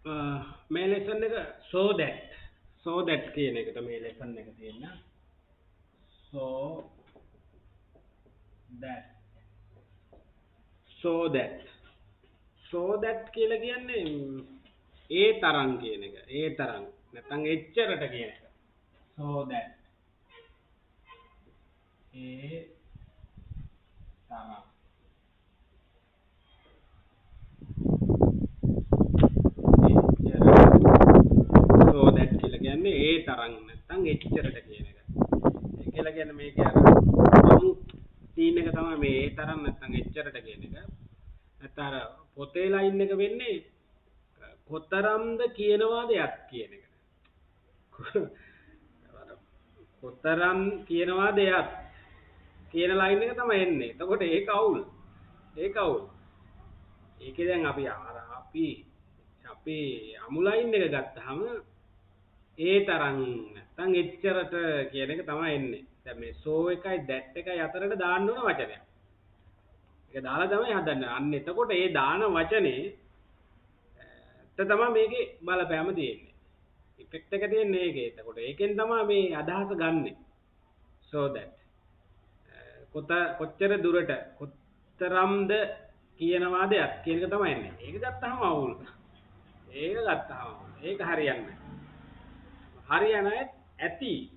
මේ ලෙසන් එක so that කියන එකට මේ ලෙසන් එක තියෙන so that so that so that කියලා කියන්නේ ඒ තරම් කියන එක ඒ තරම් නැත්නම් එච්චරට කියන එක so that ඒ තරම් so that කියලා කියන්නේ ඒ තරම් නැත්නම් එච්චරට කියන එක ඒ කියලා කියන්නේ මේක අර අමු සීන් එක තමයි මේ ඒ තරම් නැත්නම් එච්චරට කියන එක නැත්නම් අර පොතේ ලයින් එක වෙන්නේ කොතරම්ද කියනවාද යක් කියන එක කොතරම් කියනවාද යක් කියන ලයින් එක තමයි එන්නේ එතකොට ඒක අවුල් ඒක අවුල් ඒකේ දැන් අපි අපි අමු ලයින් එක ගත්තාම ඒ තරම් නැත්නම් එච්චරට කියන එක තමයි එන්නේ. දැන් මේ so එකයි that එකයි අතරට දාන්න ඕන වචනයක්. ඒක දාලා තමයි හදන්නේ. අන්න එතකොට ඒ දාන වචනේ තමයි මේකේ බලපෑම තියෙන්නේ. ඉෆෙක්ට් එක තියෙන්නේ ඒකේ. එතකොට ඒකෙන් තමයි මේ අදහස ගන්නෙ. so that කොච්චර දුරට කොතරම්ද කියනවාද යක් කියන එක තමයි එන්නේ. ඒක ගත්තාම අවුල්. ඒක හරියන්නේ හරියන්නේ ඇති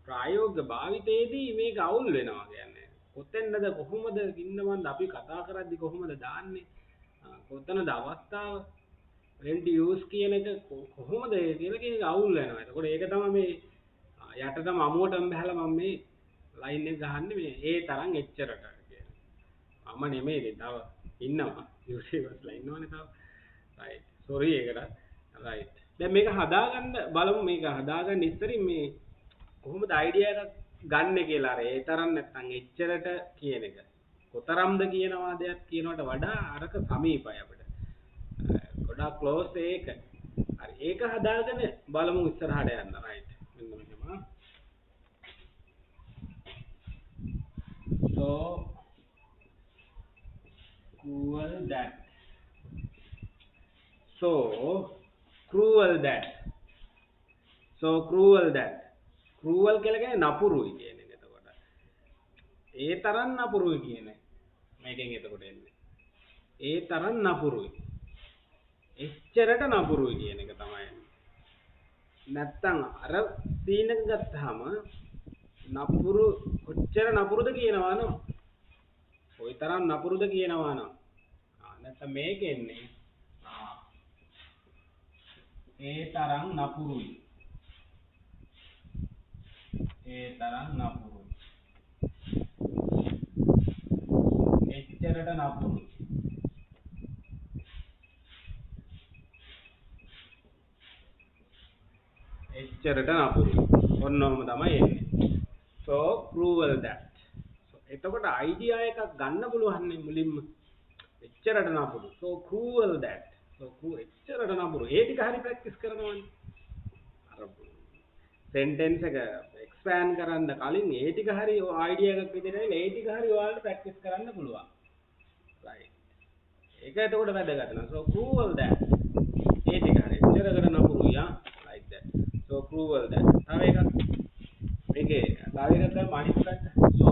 ප්‍රායෝගික භාවිතයේදී මේක අවුල් වෙනවා කියන්නේ කොතෙන්ද කොහොමද ඉන්නවන්ද අපි කතා කරද්දි කොහොමද දාන්නේ කොතනද අවස්ථාව when to use කියන එක කොහොමද කියලා කියන එක අවුල් වෙනවා එතකොට ඒක තමයි මේ යටටම අමුවටම බහලා මම මේ ලයින් එක ගහන්නේ මේ ඒ තරම් එච්චරට කියලා මම නෙමෙයි තව ඉන්නවා යූසර්ස්ලා ඉන්නවනේ තව right sorry ඒකට right දැන් මේක හදාගන්න බලමු මේක හදාගන්න ඉස්සරින් මේ කොහොමද අයිඩියා එකක් ගන්න කියලා අර ඒ තරම් නැත්නම් එච්චරට කියන එක කොතරම්ද කියන වාදයක් කියනවට වඩා අරක සමීපයි අපිට ගොඩාක් ක්ලෝස් ඒක හරි ඒක හදාගෙන බලමු ඉස්සරහට යන්න right මෙන්න මෙහෙම so cruel that so cruel that cruel කියලා කියන්නේ නපුරුයි කියන එක. එතකොට ඒ තරම් නපුරුයි කියන්නේ. මේකෙන් එතකොට එන්නේ. ඒ තරම් නපුරුයි. එච්චරට නපුරුයි කියන එක තමයි එන්නේ. නැත්තම් අර සීන් එක ගත්තාම නපුරු කොච්චර නපුරුද කියනවා නෝ. කොයි තරම් නපුරුද කියනවා නෝ. නැත්තම් මේකෙන්නේ ඒ තරම් නපුරුයි. ඒ තරම් නපුරුයි. එච්චරට නපුරුයි. එච්චරට නපුරුයි. ඔන්නෝම තමයි එන්නේ. so cruel that. so එතකොට අයිඩියා එකක් ගන්න පුළුවන් නේ මුලින්ම. එච්චරට නපුරු. so cruel that. so එච්චරට නපුරු. ඒ ටික හරි ප්‍රැක්ටිස් කරනවනේ. අර සෙන්ටෙන්ස් එක එක්ස්පෑන්ඩ් කරන්න කලින් ඒ ටික හරි අයිඩියා එකක් විදිහට ඒ ටික හරි ඔයාලට ප්‍රැක්ටිස් කරන්න පුළුවන්. right. ඒක එතකොට වැදගත් වෙනවා. so cruel that. ඒ ටික හරි එච්චරකට නපුරුයි ආ like that. so cruel that. තව එකක් මේකේ තව එකක් ගන්න අනිත් පැත්ත. so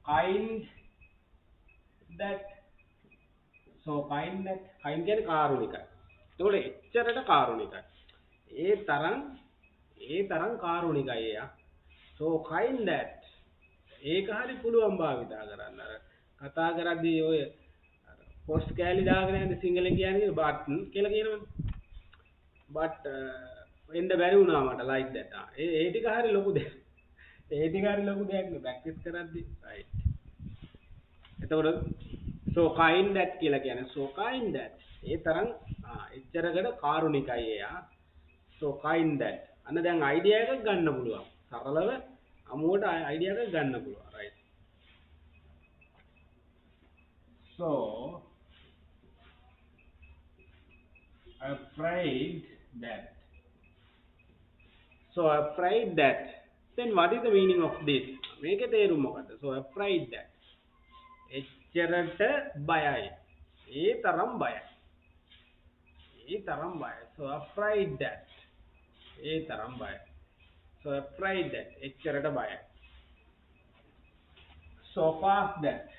kind that. so kind කියන්නේ කාරුණිකයි. එතකොට එච්චරට කාරුණිකයි. ඒ තරම් කාරුණිකයි එයා. so kind that. ඒක හරි පුළුවන් භාවිතා කරන්න. අර කතා කරද්දී ඔය පොස්ට් කෑලි දාගෙන යන සිංහලෙන් කියන්නේ but කියලා කියනවනේ. but එන්න බැරි වුණා මට like that. ඒ ටික හරි ලොකු දෙයක්. ඒ ටික හරි ලොකු දෙයක් නේ ප්‍රැක්ටිස් කරද්දී. right. එතකොට so kind that කියලා කියන්නේ so kind that ඒ තරම් එච්චරකට කාරුණිකයි එයා so kind that අන්න දැන් අයිඩියා එකක් ගන්න පුළුවන් සරලව අමුවට අයිඩියා එකක් ගන්න පුළුවන් right so afraid that then what is the meaning of this මේකේ තේරුම මොකද්ද so afraid that එච්චරට බයයි ඒ තරම් බයයි ඒ තරම් බයයි. So afraid that. ඒ තරම් බයයි. So afraid that. එච්චරට බයයි. So fast that.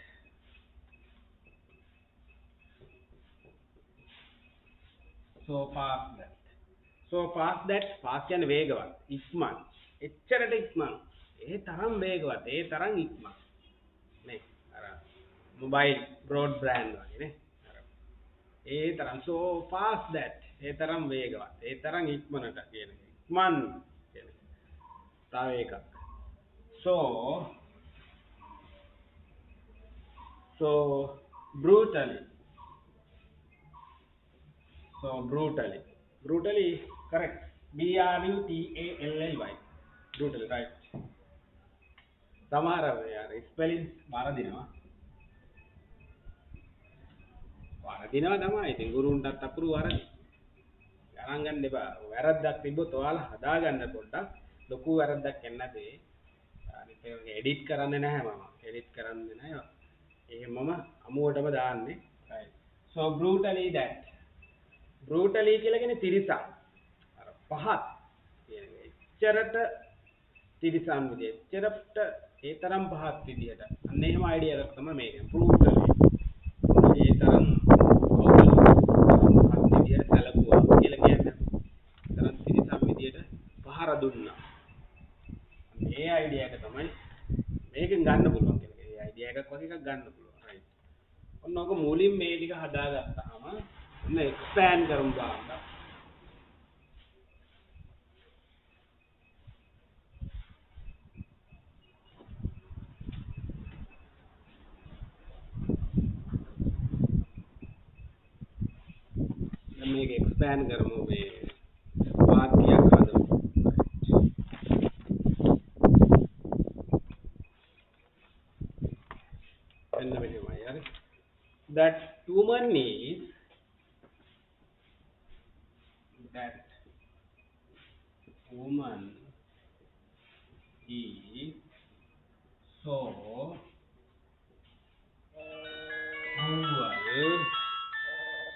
So fast that. So fast that. fast කියන්නේ වේගවත්. ඉක්මන්. එච්චරට ඉක්මන්. ඒ තරම් වේගවත්. ඒ තරම් ඉක්මන්. නේ. අර මොබයිල් බ්‍රෝඩ්බෑන්ඩ් වගේ නේ. අර ඒ තරම් so fast that. ඒ තරම් වේගවත්. ඒ තරම් ඉක්මනට කියන එක. ඉක්මන් කියන එක. තව එකක්. So brutally. So brutally. Brutally correct. BRUTALLY. Brutally right. සමහර යාර ස්පෙලිං වරදිනවා. වරදිනවා තමයි. ඉතින් ගුරුන්ටත් අපුරු වරදි. ගණන් ගන්න එපා. වැරද්දක් තිබ්බොත් ඔයාලා හදාගන්න පොඩ්ඩක්. ලොකු වැරද්දක් එන්නේ නැතේ. අනිත් ඒක එඩිට් කරන්නේ නැහැ මම. එඩිට් කරන්නේ නැහැ. එහෙමම අමුවටම දාන්නේ. right. So brutally that. brutally කියලා කියන්නේ තිරිසන්. අර පහත් කියන්නේ එච්චරට තිරිසන් විදියට. එච්චරට ඒ තරම් පහත් විදියට. අන්න එහෙම අයිඩියා එකක් තමයි මේක. brutally. ඒ තරම් පහත් විදියට සැලකුවා කියලා කියන්නේ. තරම් තිරිසන් විදියට පහර දුන්නා. මේ අයිඩියා එක තමයි මේකෙන් ගන්න පුළුවන් කියන එක. ඒ අයිඩියා එකක් වගේ එකක් ගන්න පුළුවන්. right. ඔන්න ඔක මුලින් මේ ටික හදාගත්තාම ඔන්න එක්ස්පෑන්ඩ් කරමු බලන්න. දැන් මේක එක්ස්පෑන්ඩ් කරමු මේ වාක්‍යයක් හදමු. එන්න මෙහෙමයි හරි. That woman is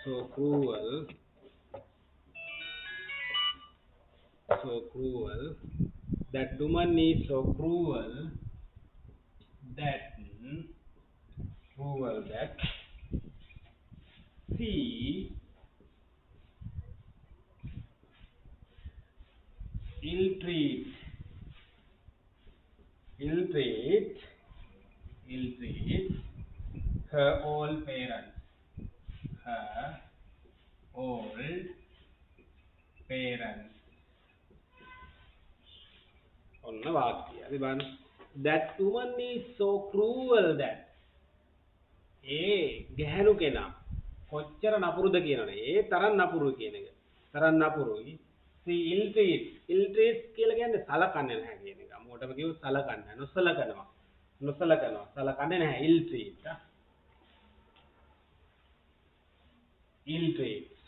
so cruel, so cruel. That woman is so cruel that she ill-treat her old parents. ඔන්න වාක්‍යය. හරි බලන්න. That woman is so cruel that. ඒ ගැහැණු කෙනා කොච්චර නපුරුද කියනවනේ. ඒ තරම් නපුරු කියන එක. තරම් නපුරුයි. she ill-treats කියලා කියන්නේ සලකන්නේ නැහැ කියන එක. මොකටද කිව්වොත් සලකන්නේ නොසලකනවා. සලකන්නේ නැහැ ill-treat. ill-treats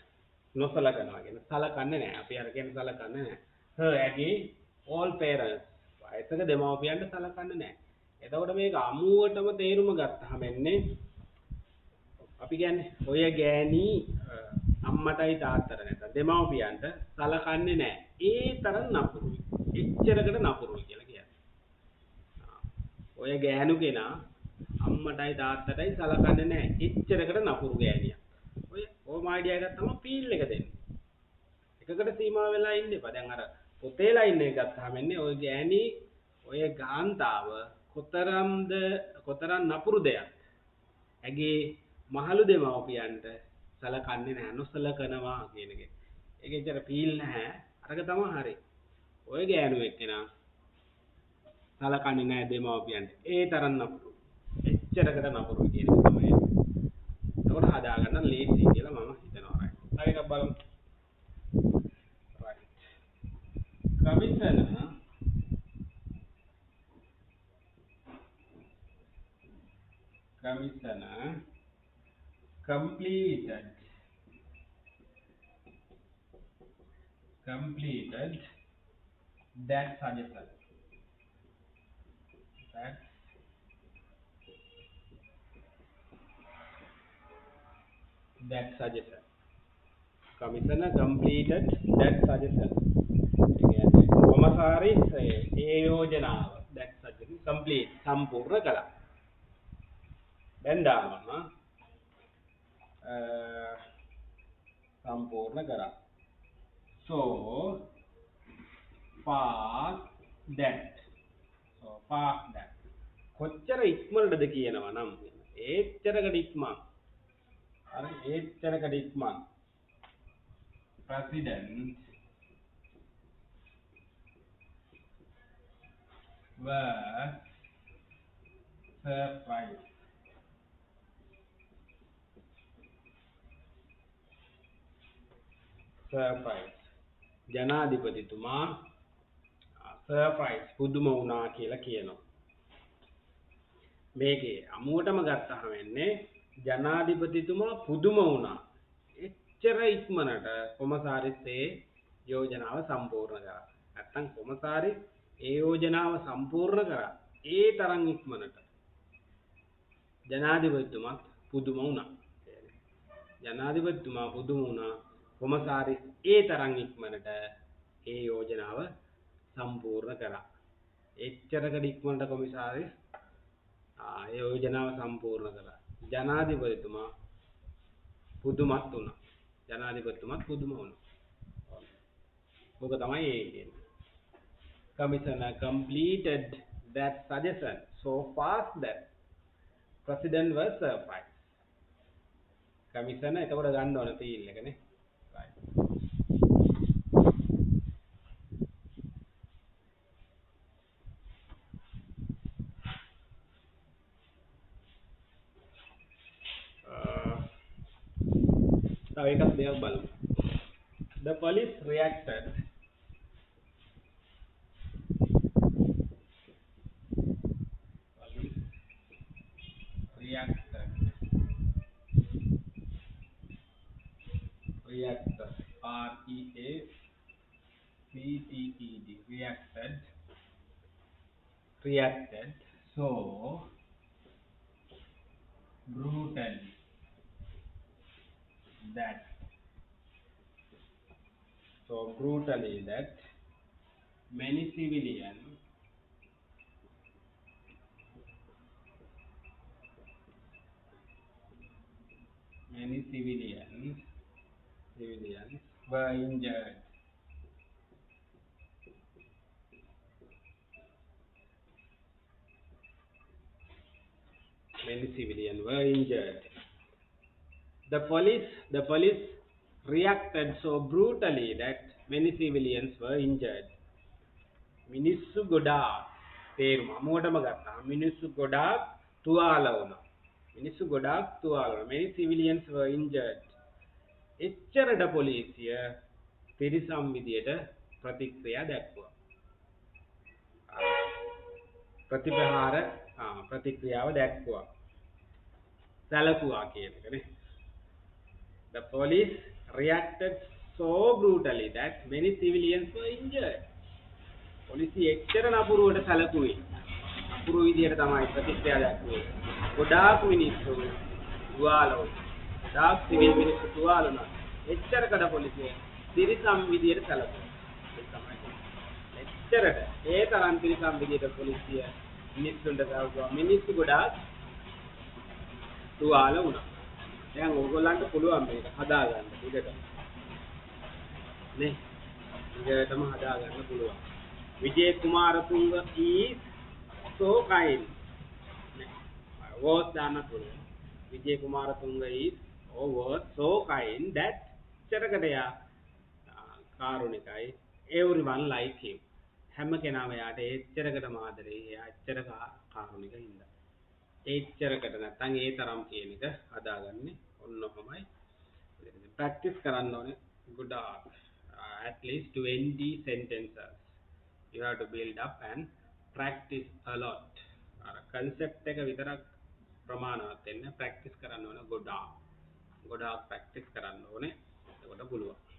නොසලකනවා කියන්නේ සලකන්නේ නැහැ. අපි අර කියන්නේ සලකන්නේ නැහැ. her ඇගේ all parents වයසක දෙමව්පියන්ට සලකන්නේ නැහැ. එතකොට මේක අමුවටම තේරුම ගත්තාම එන්නේ අපි කියන්නේ ඔය ගෑණි අම්මටයි තාත්තට නැත්නම් දෙමව්පියන්ට සලකන්නේ නැහැ. ඒ තරම් නපුරුයි. එච්චරකට නපුරුයි කියලා කියන්නේ. ඔය ගෑනු කෙනා අම්මටයි තාත්තටයි සලකන්නේ නැහැ. එච්චරකට නපුරු ගෑණියක්. ඔය අයිඩියා එකක් තමයි ෆීල් එක දෙන්නේ. එකකට සීමා වෙලා ඉන්න එපා. දැන් අර පොතේලා ඉන්න එක ගත්තාම එන්නේ ඔය ගෑණි ඔය ගාන්තාව කොතරම් නපුරු දෙයක්. ඇගේ මහලු දෙමව්පියන්ට සලකන්නේ නැහැ නොසලකනවා කියන එක. ඒක ඇත්තට ෆීල් නැහැ. අරක තමයි හරි. ඔය ගෑනු එක්කෙනා සලකන්නේ නැහැ දෙමව්පියන්ට. ඒ තරම් නපුරු. එච්චරකට නපුරු කියන එක තමයි. ඒකට හදාගන්න ලේසි කියලා මම හිතනවා. right. තව එකක් බලමු. right. Commissioner completed that suggestion. That suggestion. commissioner completed that suggestion. ඒ කියන්නේ කොමසාරිස් ඒ යෝජනාව that suggestion complete සම්පූර්ණ කළා. දැන් දානවා සම්පූර්ණ කරා. So far that කොච්චර ඉක්මනටද කියනවා නම් ඒච්චරකට ඉක්මන් අර ඒච්චරකට ඉක්මන් president was surprised ජනාධිපතිතුමා surprise පුදුම වුණා කියලා කියනවා. මේකේ අමුවටම ගත්තාම වෙන්නේ ජනාධිපතිතුමා පුදුම වුණා. එච්චර ඉක්මනට කොමසාරිස් ඒ යෝජනාව සම්පූර්ණ කරා. නැත්තම් කොමසාරිස් ඒ යෝජනාව සම්පූර්ණ කරා. ඒ තරම් ඉක්මනට ජනාධිපතිතුමා පුදුම වුණා. ජනාධිපතිතුමා පුදුම වුණා. කොමසාරිස් ඒ තරම් ඉක්මනට ඒ යෝජනාව සම්පූර්ණ කරා. එච්චරකට ඉක්මනට කොමසාරිස් ඒ යෝජනාව සම්පූර්ණ කළා. ජනාධිපතිතුමා පුදුමත් වුණා. ජනාධිපතිතුමා පුදුම වුණා. ඔක තමයි ඒ කියන්නේ. Commissioner completed that suggestion so fast that president was surprised. Commissioner එතකොට ගන්න ඕන තීල් එකනේ. right. තව එකක් දෙයක් බලමු. The police reacted reacted so brutally that many civilians were injured. Many civilians were injured. The police reacted so brutally that many civilians were injured. මිනිස්සු ගොඩාක් තේරුම අමුවටම ගත්තා. මිනිස්සු ගොඩාක් තුවාල වුණා. Many civilians were injured. එච්චරට පොලිසිය තිරිසම් විදියට ප්‍රතික්‍රියා දැක්වුවා. ප්‍රතික්‍රියාව දැක්වුවා. සැලකුවා කියන එකනේ. The police reacted so brutally that many civilians were injured. පොලිසිය එච්චර නපුරුවට සැලකුවේ. නපුරු විදියට තමයි ප්‍රතික්‍රියා දැක්වුවේ. ගොඩාක් මිනිස්සු තුවාල වුණා. ගොඩාක් සිවිල් මිනිස්සු තුවාල වුණා. එච්චරකට පොලිසිය තිරිසම් විදියට සැලකුවා. ඒ තමයි. එච්චරට ඒ තරම් තිරිසම් විදියට පොලිසිය මිනිස්සුන්ට සැලකුවා. මිනිස්සු ගොඩාක් තුවාල වුණා. දැන් ඕගොල්ලන්ට පුළුවන් මේක හදාගන්න විදිහට. නේ? විදිහටම හදාගන්න පුළුවන්. Vijay Kumaratunga is so kind. Was දාන්න පුළුවන්. Vijay Kumaratunga is was so kind that චරකටයා කාරුණිකයි. Everyone like him. හැම කෙනාම යාට එච්චරකටම ආදරේ. එයා එච්චර කාරුණික හින්දා. එච්චරකට නැත්නම් ඒ තරම් කියන එක හදාගන්නේ ඔන්න ඔහමයි. ප්‍රැක්ටිස් කරන්න ඕනේ ගොඩාක්. At least 20 sentences. You have to build up and practice a lot. concept එක විතරක් ප්‍රමාණවත් වෙන්න practice කරන්න ඕනේ ගොඩාක්. ගොඩාක් practice කරන්න ඕනේ. එතකොට පුළුවන්.